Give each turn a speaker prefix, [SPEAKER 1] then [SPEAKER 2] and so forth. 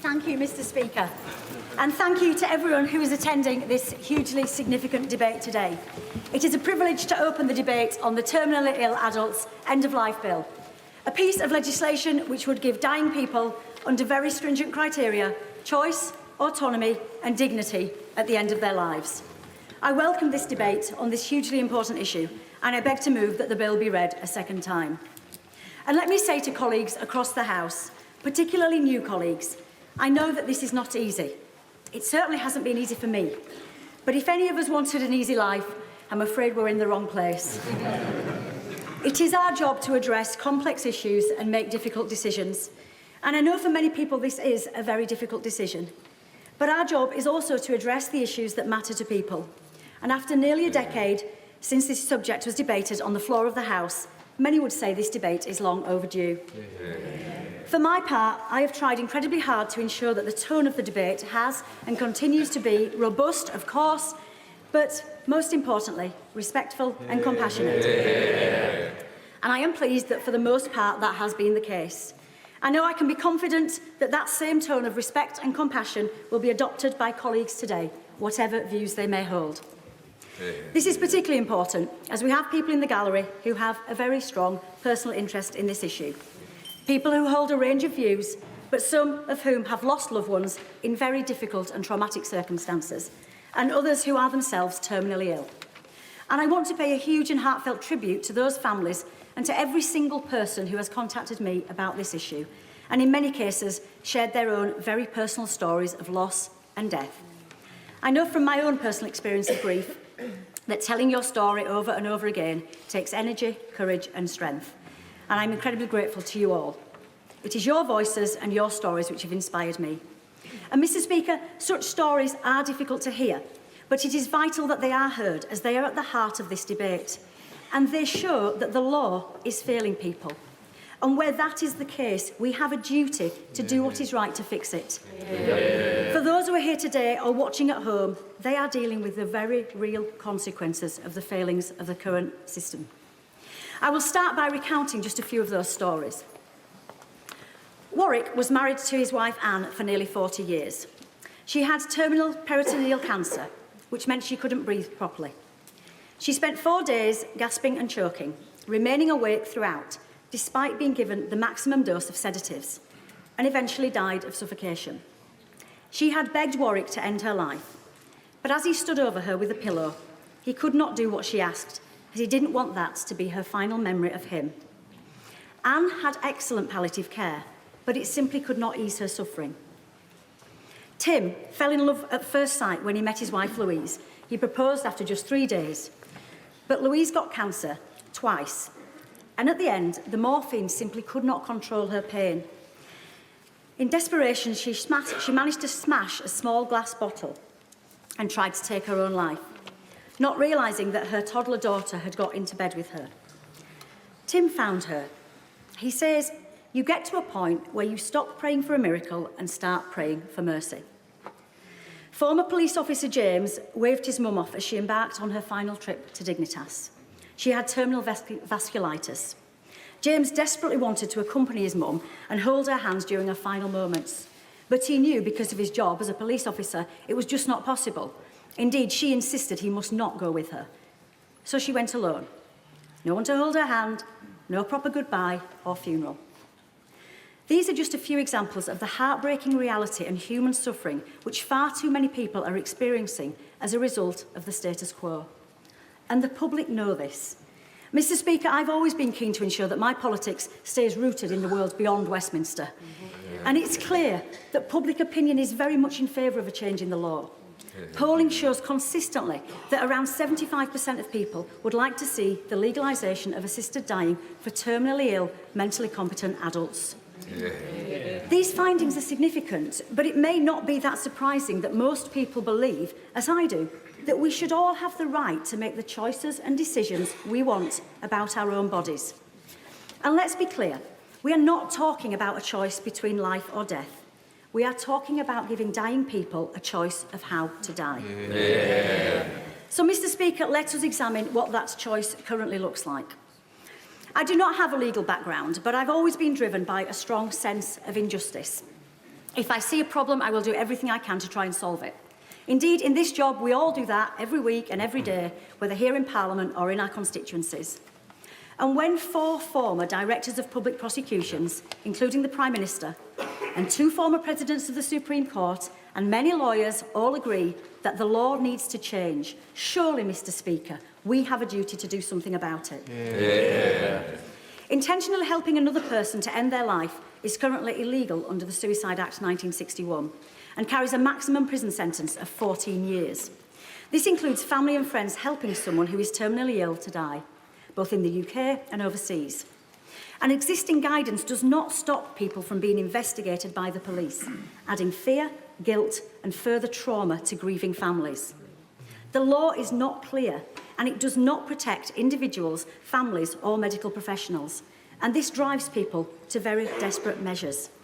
[SPEAKER 1] Thank you, Mr. Speaker. And thank you to everyone who is attending this hugely significant debate today. It is a privilege to open the debate on the Terminally Ill Adults End-of-Life Bill, a piece of legislation which would give dying people, under very stringent criteria, choice, autonomy and dignity at the end of their lives. I welcome this debate on this hugely important issue, and I beg to move that the bill be read a second time. And let me say to colleagues across the House, particularly new colleagues, I know that this is not easy. It certainly hasn't been easy for me. But if any of us wanted an easy life, I'm afraid we're in the wrong place. It is our job to address complex issues and make difficult decisions. And I know for many people this is a very difficult decision. But our job is also to address the issues that matter to people. And after nearly a decade since this subject was debated on the floor of the House, many would say this debate is long overdue. For my part, I have tried incredibly hard to ensure that the tone of the debate has and continues to be robust, of course, but most importantly, respectful and compassionate. And I am pleased that for the most part that has been the case. I know I can be confident that that same tone of respect and compassion will be adopted by colleagues today, whatever views they may hold. This is particularly important as we have people in the gallery who have a very strong personal interest in this issue. People who hold a range of views, but some of whom have lost loved ones in very difficult and traumatic circumstances, and others who are themselves terminally ill. And I want to pay a huge and heartfelt tribute to those families and to every single person who has contacted me about this issue, and in many cases shared their own very personal stories of loss and death. I know from my own personal experience of grief that telling your story over and over again takes energy, courage and strength. And I'm incredibly grateful to you all. It is your voices and your stories which have inspired me. And Mr. Speaker, such stories are difficult to hear, but it is vital that they are heard as they are at the heart of this debate. And they show that the law is failing people. And where that is the case, we have a duty to do what is right to fix it. For those who are here today or watching at home, they are dealing with the very real consequences of the failings of the current system. I will start by recounting just a few of those stories. Warwick was married to his wife Anne for nearly 40 years. She had terminal peritoneal cancer, which meant she couldn't breathe properly. She spent 4 days gasping and choking, remaining awake throughout, despite being given the maximum dose of sedatives, and eventually died of suffocation. She had begged Warwick to end her life, but as he stood over her with a pillow, he could not do what she asked, as he didn't want that to be her final memory of him. Anne had excellent palliative care, but it simply could not ease her suffering. Tim fell in love at first sight when he met his wife Louise. He proposed after just 3 days. But Louise got cancer twice, and at the end, the morphine simply could not control her pain. In desperation, she managed to smash a small glass bottle and tried to take her own life, not realising that her toddler daughter had got into bed with her. Tim found her. He says, you get to a point where you stop praying for a miracle and start praying for mercy. Former police officer James waved his mum off as she embarked on her final trip to Dignitas. She had terminal vasculitis. James desperately wanted to accompany his mum and hold her hands during her final moments. But he knew, because of his job as a police officer, it was just not possible. Indeed, she insisted he must not go with her. So she went alone. No one to hold her hand, no proper goodbye or funeral. These are just a few examples of the heartbreaking reality and human suffering which far too many people are experiencing as a result of the status quo. And the public know this. Mr. Speaker, I've always been keen to ensure that my politics stays rooted in the world beyond Westminster. And it's clear that public opinion is very much in favour of a change in the law. Polling shows consistently that around 75% of people would like to see the legalisation of assisted dying for terminally ill, mentally competent adults. These findings are significant, but it may not be that surprising that most people believe, as I do, that we should all have the right to make the choices and decisions we want about our own bodies. And let's be clear, we are not talking about a choice between life or death. We are talking about giving dying people a choice of how to die. So, Mr. Speaker, let us examine what that choice currently looks like. I do not have a legal background, but I've always been driven by a strong sense of injustice. If I see a problem, I will do everything I can to try and solve it. Indeed, in this job, we all do that every week and every day, whether here in Parliament or in our constituencies. And when 4 former directors of public prosecutions, including the Prime Minister, and 2 former presidents of the Supreme Court, and many lawyers all agree that the law needs to change, surely, Mr. Speaker, we have a duty to do something about it.
[SPEAKER 2] Yeah.
[SPEAKER 1] Intentionally helping another person to end their life is currently illegal under the Suicide Act 1961 and carries a maximum prison sentence of 14 years. This includes family and friends helping someone who is terminally ill to die, both in the UK and overseas. And existing guidance does not stop people from being investigated by the police, adding fear, guilt and further trauma to grieving families. The law is not clear and it does not protect individuals, families or medical professionals. And this drives people to very desperate measures.